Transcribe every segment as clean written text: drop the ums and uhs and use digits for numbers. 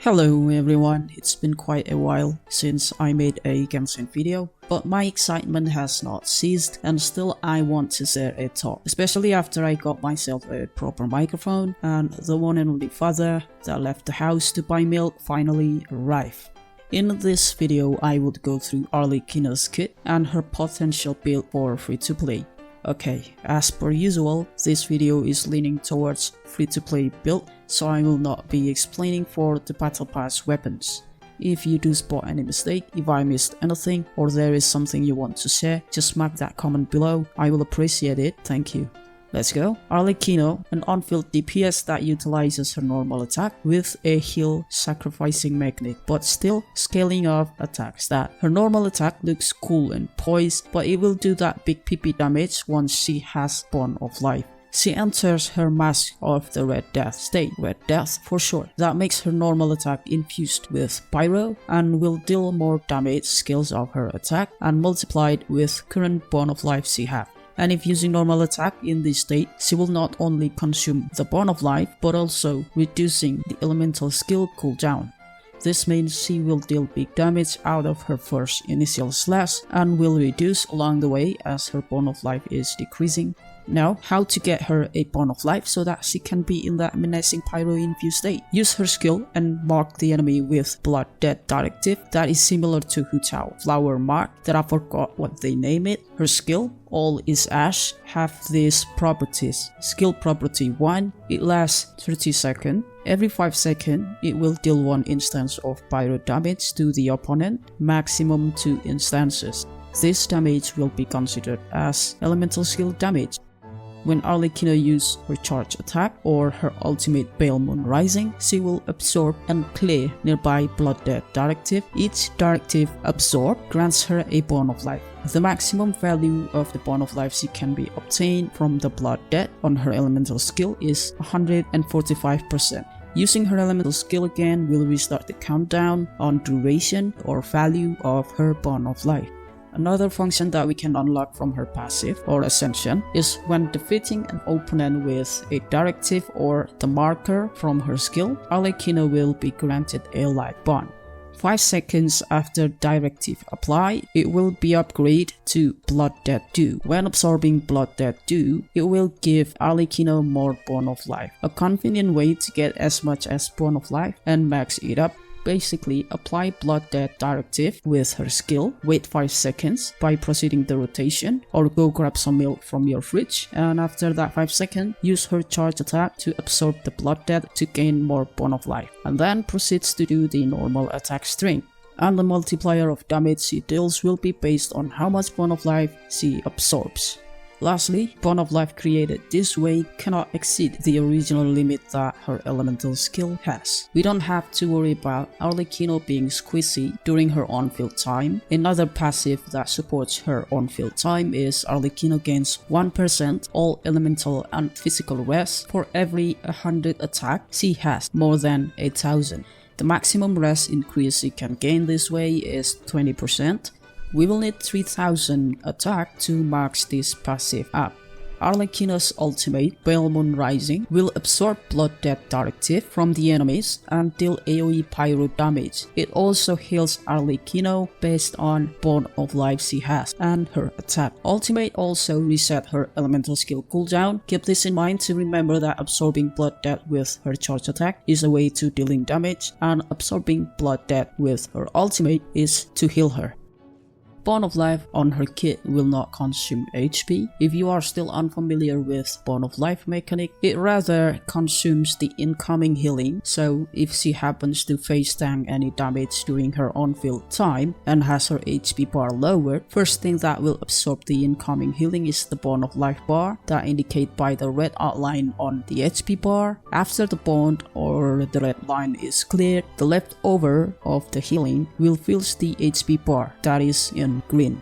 Hello everyone, it's been quite a while since I made a Genshin video, but my excitement has not ceased and still I want to share a talk, especially after I got myself a proper microphone and the one and only father that left the house to buy milk finally arrived. In this video I would go through Arlecchino's kit and her potential build for free-to-play. Okay, as per usual, this video is leaning towards free-to-play build, so I will not be explaining for the battle pass weapons. If you do spot any mistake, if I missed anything, or there is something you want to share, just mark that comment below, I will appreciate it, thank you. Let's go. Arlecchino, an on-field DPS that utilizes her normal attack with a heal sacrificing mechanic, but still scaling off attacks that her normal attack looks cool and poised, but it will do that big PP damage once she has Bond of Life. She enters her mask of the Red Death state, Red Death for short, that makes her normal attack infused with Pyro and will deal more damage scales of her attack and multiplied with current Bond of Life she has. And if using normal attack in this state, she will not only consume the Bond of Life but also reducing the elemental skill cooldown. This means she will deal big damage out of her first initial slash and will reduce along the way as her Bond of Life is decreasing. Now, how to get her a Bond of Life so that she can be in that menacing Pyro infused state? Use her skill and mark the enemy with Blood Death Directive that is similar to Hu Tao Flower Mark that I forgot what they name it. Her skill, All is Ash, have these properties. Skill property 1, it lasts 30 seconds. Every 5 seconds, it will deal 1 instance of Pyro damage to the opponent, maximum 2 instances. This damage will be considered as elemental skill damage. When Arlecchino uses her charge attack or her ultimate Pale Moon Rising, she will absorb and clear nearby Blood Death Directive. Each directive absorbed grants her a Bond of Life. The maximum value of the Bond of Life she can be obtained from the Blood Death on her elemental skill is 145%. Using her elemental skill again will restart the countdown on duration or value of her Bond of Life. Another function that we can unlock from her passive or ascension is when defeating an opponent with a directive or the marker from her skill, Arlecchino will be granted a life bond. 5 seconds after directive apply, it will be upgraded to Blood Death Dew. When absorbing Blood Death Dew, it will give Arlecchino more Bond of Life. A convenient way to get as much as Bond of Life and max it up. Basically, apply Blood Death Directive with her skill, wait 5 seconds by proceeding the rotation, or go grab some milk from your fridge, and after that 5 seconds, use her charge attack to absorb the Blood Death to gain more Bond of Life, and then proceeds to do the normal attack string. And the multiplier of damage she deals will be based on how much Bond of Life she absorbs. Lastly, Bond of Life created this way cannot exceed the original limit that her elemental skill has. We don't have to worry about Arlecchino being squishy during her on-field time. Another passive that supports her on-field time is Arlecchino gains 1% all elemental and physical rest for every 100 attack she has more than 8,000. The maximum rest increase she can gain this way is 20%. We will need 3000 attack to max this passive up. Arlecchino's ultimate, Pale Moon Rising, will absorb Blood Death Directive from the enemies and deal AoE Pyro damage. It also heals Arlecchino based on Bond of Life she has and her attack. Ultimate also reset her elemental skill cooldown. Keep this in mind to remember that absorbing Blood Death with her charge attack is a way to dealing damage, and absorbing Blood Death with her ultimate is to heal her. Bond of Life on her kit will not consume HP. If you are still unfamiliar with Bond of Life mechanic, it rather consumes the incoming healing, so if she happens to face tank any damage during her on-field time and has her HP bar lowered, first thing that will absorb the incoming healing is the Bond of Life bar that indicate by the red outline on the HP bar. After the bond or the red line is cleared, the leftover of the healing will fill the HP bar that is in green.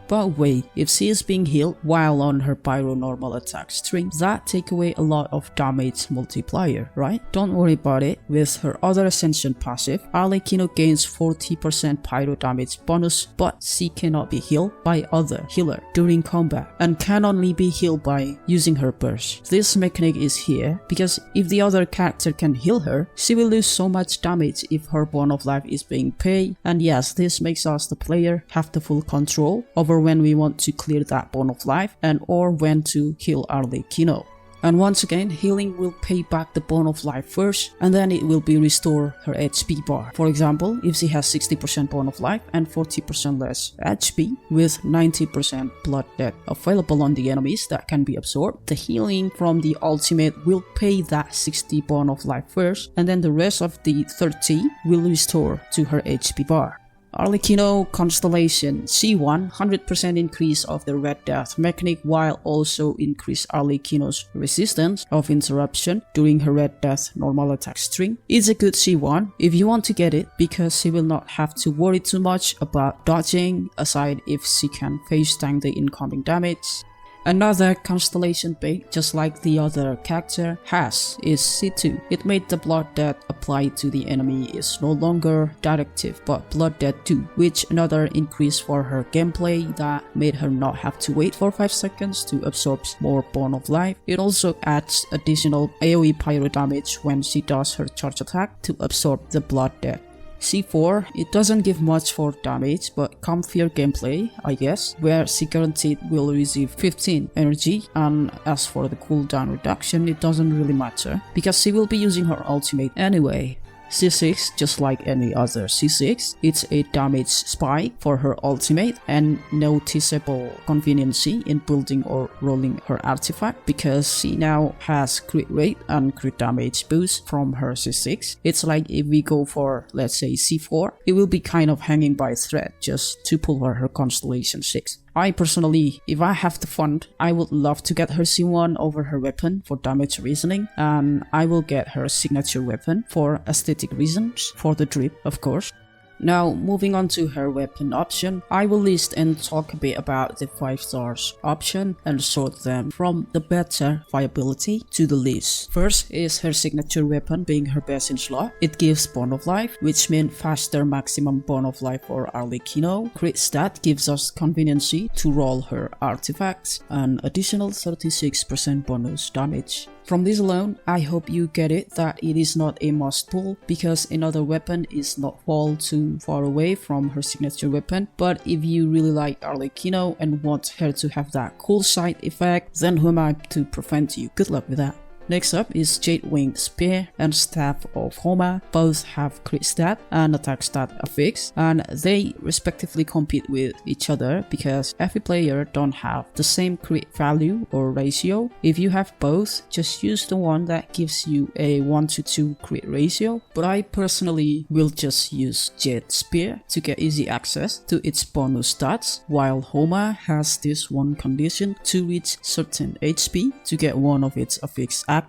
But wait, if she is being healed while on her pyro normal attack string, that take away a lot of damage multiplier, right? Don't worry about it. With her other ascension passive, Arlecchino gains 40% pyro damage bonus, but she cannot be healed by other healer during combat and can only be healed by using her burst. This mechanic is here because if the other character can heal her, she will lose so much damage if her bone of life is being paid, and yes, this makes us the player have the full control over when we want to clear that bone of life and or when to heal Arlecchino. And once again, healing will pay back the bone of life first, and then it will be restore her HP bar. For example, if she has 60% bone of life and 40% less HP with 90% blood death available on the enemies that can be absorbed, the healing from the ultimate will pay that 60 bone of life first, and then the rest of the 30 will restore to her HP bar. Arlecchino Constellation C1 100% increase of the Red Death mechanic while also increase Arlecchino's resistance of interruption during her Red Death normal attack string. It's a good C1 if you want to get it because she will not have to worry too much about dodging aside if she can face tank the incoming damage. Another constellation bait, just like the other character has, is C2. It made the blood death applied to the enemy is no longer directive but blood death 2, which another increase for her gameplay that made her not have to wait for 5 seconds to absorb more bone of life. It also adds additional AoE pyro damage when she does her charge attack to absorb the blood death. C4, it doesn't give much for damage but comfier gameplay, I guess, where she guaranteed will receive 15 energy, and as for the cooldown reduction, it doesn't really matter because she will be using her ultimate anyway. C6, just like any other C6, it's a damage spike for her ultimate and noticeable conveniency in building or rolling her artifact because she now has crit rate and crit damage boost from her C6. It's like if we go for, let's say, C4, it will be kind of hanging by a thread just to pull her Constellation 6. I personally, if I have the fund, I would love to get her C1 over her weapon for damage reasoning, and I will get her signature weapon for aesthetic reasons, for the drip of course. Now, moving on to her weapon option, I will list and talk a bit about the 5 stars option and sort them from the better viability to the least. First is her signature weapon being her best in slot. It gives bone of life, which means faster maximum bone of life for Arlecchino. Crit stat gives us conveniency to roll her artifacts, and additional 36% bonus damage. From this alone, I hope you get it that it is not a must pull because another weapon is not fall too far away from her signature weapon, but if you really like Arlecchino and want her to have that cool side effect, then who am I to prevent you? Good luck with that. Next up is Jade Winged Spear and Staff of Homa. Both have crit stat and attack stat affix, and they respectively compete with each other because every player don't have the same crit value or ratio. If you have both, just use the one that gives you a 1:2 crit ratio, but I personally will just use Jade Spear to get easy access to its bonus stats, while Homa has this one condition to reach certain HP to get one of its affix active.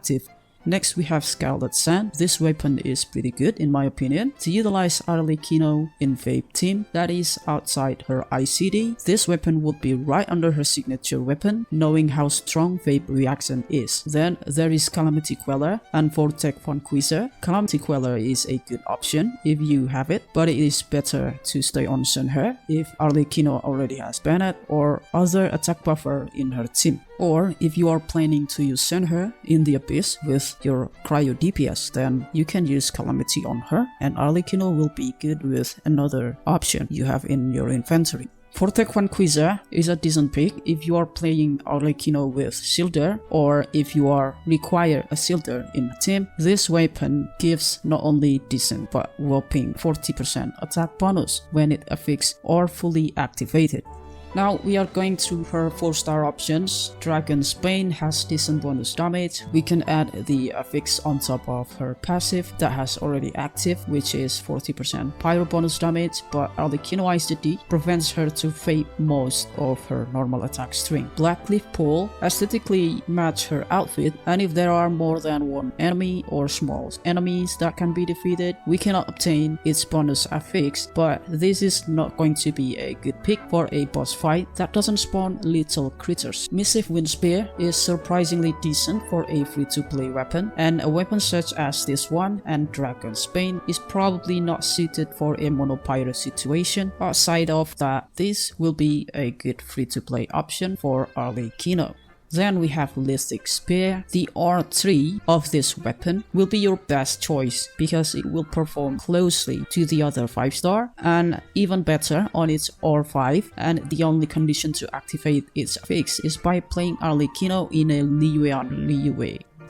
Next we have Scarlet Sand. This weapon is pretty good in my opinion to utilize Arlecchino in Vape team that is outside her ICD. This weapon would be right under her signature weapon, knowing how strong Vape reaction is. Then there is Calamity Queller and Vortex Conquistor. Calamity Queller is a good option if you have it, but it is better to stay on Senher if Arlecchino already has Bennett or other attack buffer in her team. Or if you are planning to use Senher in the Abyss with your Cryo DPS, then you can use Calamity on her and Arlecchino will be good with another option you have in your inventory. Vortex Conquistor is a decent pick if you are playing Arlecchino with Shielder or if you are require a Shielder in a team. This weapon gives not only decent but whopping 40% attack bonus when it affixed or fully activated. Now we are going through her 4-star options. Dragon's Bane has decent bonus damage. We can add the affix on top of her passive that has already active, which is 40% pyro bonus damage, but Arlecchino ICD prevents her to fade most of her normal attack string. Blackleaf Pole aesthetically match her outfit, and if there are more than one enemy or small enemies that can be defeated, we cannot obtain its bonus affix, but this is not going to be a good pick for a boss fight that doesn't spawn little critters. Missive Wind Spear is surprisingly decent for a free-to-play weapon, and a weapon such as this one and Dragon's Bane is probably not suited for a monopyro situation. Outside of that, this will be a good free-to-play option for Arlecchino. Then we have Ballistic Spear. The R3 of this weapon will be your best choice because it will perform closely to the other 5-star and even better on its R5, and the only condition to activate its fix is by playing Arlecchino in a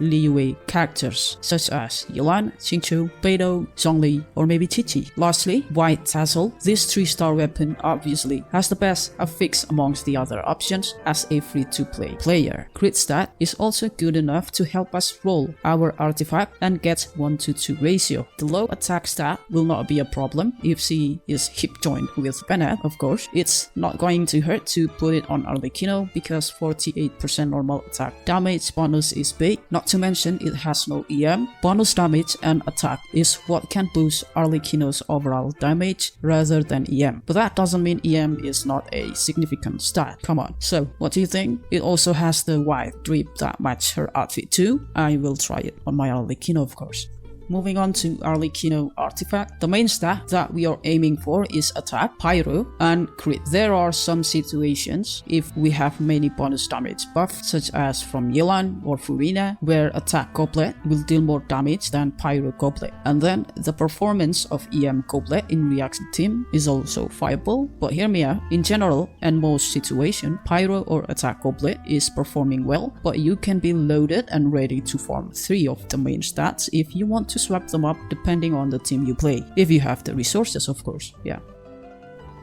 Liyue characters such as Yilan, Xingqiu, Beidou, Zhongli, or maybe Qiqi. Lastly, White Tassel. This 3-star weapon obviously has the best affix amongst the other options as a free-to-play player. Crit stat is also good enough to help us roll our artifact and get 1-to-2 ratio. The low attack stat will not be a problem if she is hip joined with Bennett, of course. It's not going to hurt to put it on Arlecchino because 48% normal attack damage bonus is big. Not to mention it has no EM. Bonus damage and attack is what can boost Arlecchino's overall damage rather than EM. But that doesn't mean EM is not a significant stat. Come on. So what do you think? It also has the white drip that match her outfit too. I will try it on my Arlecchino, of course. Moving on to Arlecchino artifact, the main stat that we are aiming for is attack, pyro, and crit. There are some situations if we have many bonus damage buffs such as from Yilan or Furina where attack goblet will deal more damage than pyro goblet. And then the performance of EM goblet in reaction team is also viable, but hear me out. In general and most situation, pyro or attack goblet is performing well, but you can be loaded and ready to farm 3 of the main stats if you want to swap them up depending on the team you play, if you have the resources, of course. Yeah.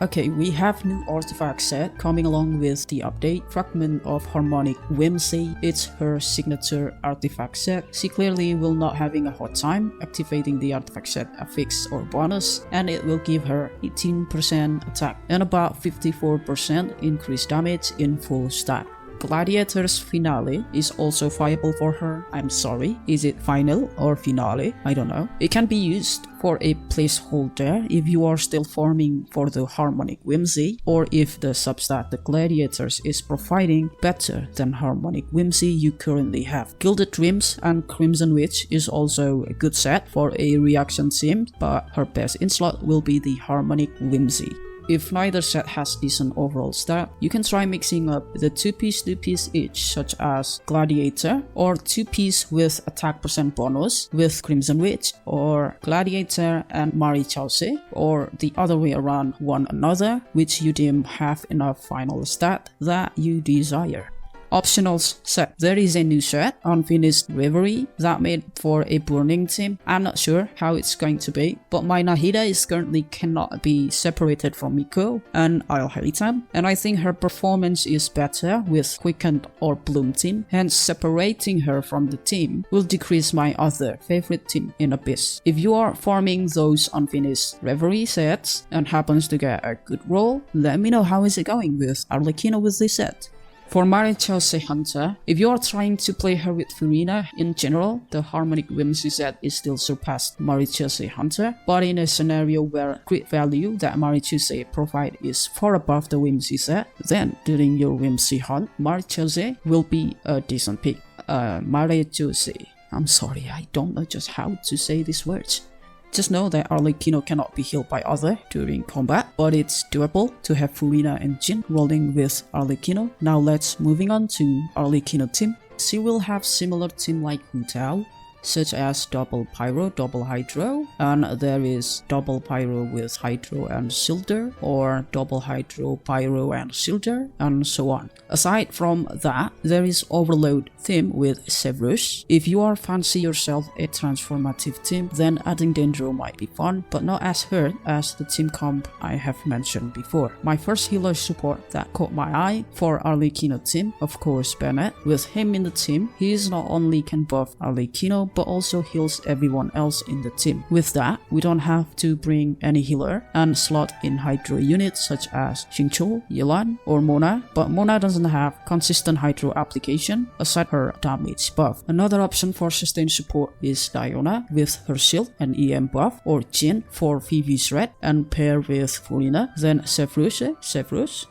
Okay, we have new artifact set coming along with the update. Fragment of Harmonic Whimsy. It's her signature artifact set. She clearly will not having a hard time activating the artifact set affix or bonus, and it will give her 18% attack and about 54% increased damage in full stack. Gladiator's Finale is also viable for her. I'm sorry, is it final or finale? I don't know. It can be used for a placeholder if you are still farming for the Harmonic Whimsy, or if the substat the Gladiators is providing better than Harmonic Whimsy you currently have. Gilded Dreams and Crimson Witch is also a good set for a reaction team, but her best in slot will be the Harmonic Whimsy. If neither set has decent overall stat, you can try mixing up the 2-piece each, such as Gladiator, or 2-piece with attack % bonus with Crimson Witch, or Gladiator and Marichause, or the other way around one another, which you deem have enough final stat that you desire. Optionals set. There is a new set, Unfinished Reverie, that made for a burning team. I'm not sure how it's going to be, but my Nahida is currently cannot be separated from Miko and I'll hate them, and I think her performance is better with Quickened or Bloom team, hence separating her from the team will decrease my other favorite team in Abyss. If you are farming those Unfinished Reverie sets and happens to get a good roll, let me know how is it going with Arlecchino with this set. For Marichause Hunter, if you are trying to play her with Furina, in general, the Harmonic Whimsy set is still surpassed Marichause Hunter, but in a scenario where crit value that Marichause provide is far above the Whimsy set, then during your Whimsy hunt, Marichause will be a decent pick. Marichause. I'm sorry, I don't know just how to say these words. Just know that Arlecchino cannot be healed by other during combat, but it's doable to have Furina and Jin rolling with Arlecchino. Now let's moving on to Arlecchino team. She will have similar team like Hu Tao, such as double pyro, double hydro, and there is double pyro with hydro and silder, or double hydro, pyro and silder, and so on. Aside from that, there is overload theme with Severus. If you are fancy yourself a transformative team, then adding Dendro might be fun, but not as hard as the team comp I have mentioned before. My first healer support that caught my eye for Arlecchino team, of course Bennett. With him in the team, he is not only can buff Arlecchino, Arlecchino, but also heals everyone else in the team. With that, we don't have to bring any healer and slot in hydro units such as Xingqiu, Yelan, or Mona, but Mona doesn't have consistent hydro application aside her damage buff. Another option for sustained support is Diona with her shield and EM buff, or Jin for Vivi's red and pair with Furina, then Sevrus,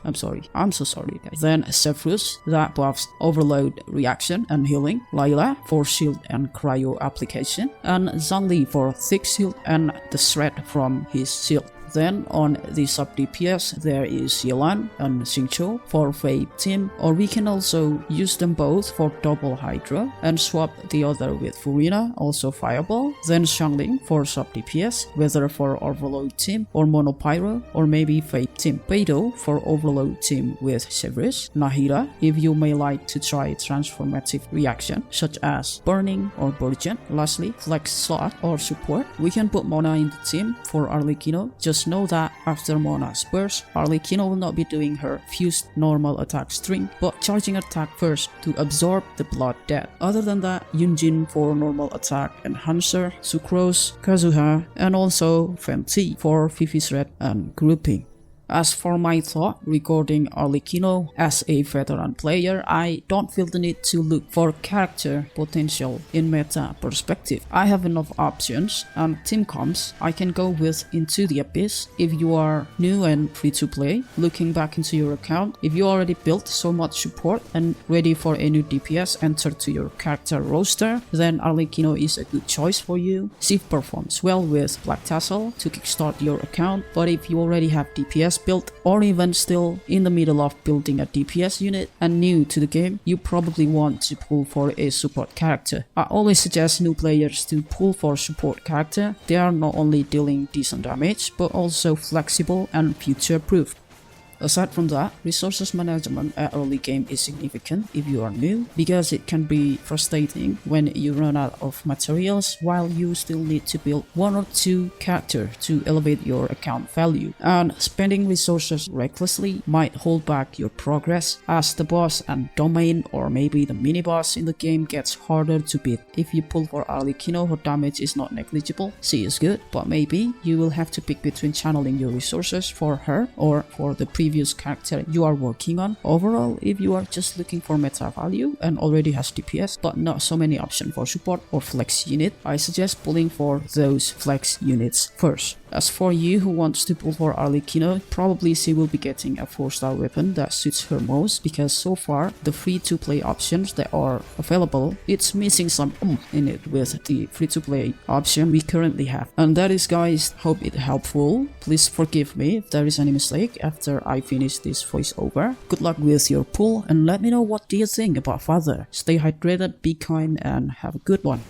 I'm so sorry guys, then Sevrus that buffs overload reaction and healing, Layla for shield and cryo application, and Zhongli for thick shield and the shred from his shield. Then on the sub DPS there is Yelan and Xingqiu for Fade team, or we can also use them both for double Hydra and swap the other with Furina, also Fireball. Then Xiangling for sub DPS, whether for Overload team or Mono Pyro, or maybe Fade team. Beidou for Overload team with Severus. Nahida if you may like to try transformative reaction such as Burning or Burgeon. Lastly, Flex slot or support. We can put Mona in the team for Arlecchino. Just know that after Mona's burst, Arlecchino will not be doing her fused normal attack string, but charging attack first to absorb the blood debt. Other than that, Yunjin for normal attack enhancer, Sucrose, Kazuha, and also Fenty for Fifi's red and grouping. As for my thought regarding Arlecchino, as a veteran player, I don't feel the need to look for character potential in meta perspective. I have enough options, and team comps I can go with Into the Abyss. If you are new and free to play, looking back into your account, if you already built so much support and ready for a new DPS entered to your character roster, then Arlecchino is a good choice for you. Sif performs well with Black Tassel to kickstart your account, but if you already have DPS built, or even still in the middle of building a DPS unit and new to the game, you probably want to pull for a support character. I always suggest new players to pull for support character. They are not only dealing decent damage, but also flexible and future proof. Aside from that, resources management at early game is significant if you are new, because it can be frustrating when you run out of materials while you still need to build one or two characters to elevate your account value, and spending resources recklessly might hold back your progress as the boss and domain, or maybe the mini boss in the game, gets harder to beat. If you pull for Arlecchino, her damage is not negligible. She is good, but maybe you will have to pick between channeling your resources for her or for the previous character you are working on. Overall, if you are just looking for meta value and already has DPS but not so many options for support or flex unit, I suggest pulling for those flex units first. As for you who wants to pull for Arlecchino, probably she will be getting a 4-star weapon that suits her most, because so far the free-to-play options that are available, it's missing some in it with the free-to-play option we currently have. And that is, guys, hope it helpful. Please forgive me if there is any mistake after I finish this voiceover. Good luck with your pull, and let me know what do you think about Father. Stay hydrated, be kind, and have a good one.